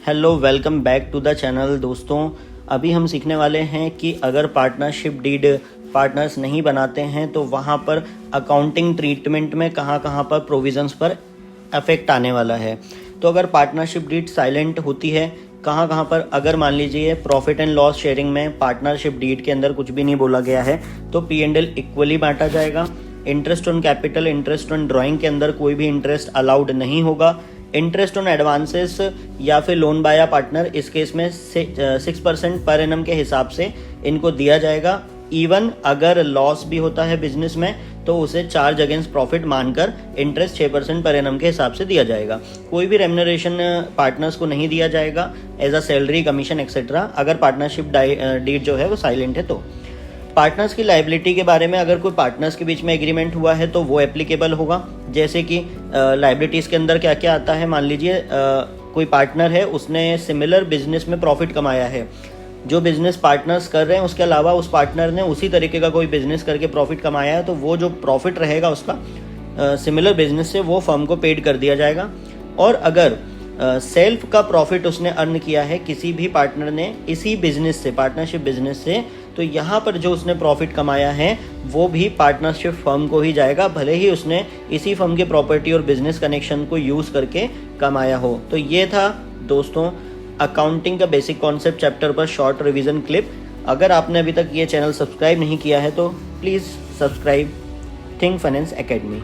Hello, welcome back to the channel. दोस्तों, अभी हम सीखने वाले हैं कि अगर पार्टनरशिप डीड पार्टनर्स नहीं बनाते हैं तो वहाँ पर अकाउंटिंग ट्रीटमेंट में कहाँ कहाँ पर प्रोविजंस पर अफेक्ट आने वाला है। तो अगर पार्टनरशिप डीड साइलेंट होती है, कहाँ कहाँ पर, अगर मान लीजिए प्रॉफिट एंड लॉस शेयरिंग में पार्टनरशिप डीड के अंदर कुछ भी नहीं बोला गया है तो P&L इक्वली बांटा जाएगा। Interest on capital, interest on drawing के अंदर कोई भी इंटरेस्ट अलाउड नहीं होगा। इंटरेस्ट ऑन एडवांसेस या फिर लोन बाय पार्टनर, इस केस में 6% पर एनम के हिसाब से इनको दिया जाएगा। इवन अगर लॉस भी होता है बिजनेस में तो उसे चार्ज अगेंस्ट प्रॉफिट मानकर इंटरेस्ट 6% पर एनम के हिसाब से दिया जाएगा। कोई भी रेम्यूनरेशन पार्टनर्स को नहीं दिया जाएगा as a salary, commission etcetera, अगर पार्टनरशिप डीड जो है वो साइलेंट है तो। पार्टनर्स की लायबिलिटी के बारे में, अगर कोई पार्टनर्स के बीच में एग्रीमेंट हुआ है तो वो एप्लीकेबल होगा। जैसे कि लायबिलिटीज़ के अंदर क्या क्या आता है, मान लीजिए कोई पार्टनर है, उसने सिमिलर बिजनेस में प्रॉफिट कमाया है। जो बिजनेस पार्टनर्स कर रहे हैं उसके अलावा उस पार्टनर ने उसी तरीके का कोई बिजनेस करके प्रॉफिट कमाया है तो वो जो प्रॉफिट रहेगा उसका सिमिलर बिजनेस से वो फर्म को पेड कर दिया जाएगा। और अगर सेल्फ का प्रॉफिट उसने अर्न किया है किसी भी पार्टनर ने इसी बिजनेस से, पार्टनरशिप बिजनेस से, तो यहाँ पर जो उसने प्रॉफिट कमाया है वो भी पार्टनरशिप फर्म को ही जाएगा, भले ही उसने इसी फर्म के प्रॉपर्टी और बिजनेस कनेक्शन को यूज़ करके कमाया हो। तो ये था दोस्तों अकाउंटिंग का बेसिक कॉन्सेप्ट चैप्टर पर शॉर्ट रिवीजन क्लिप। अगर आपने अभी तक ये चैनल सब्सक्राइब नहीं किया है तो please subscribe think finance academy.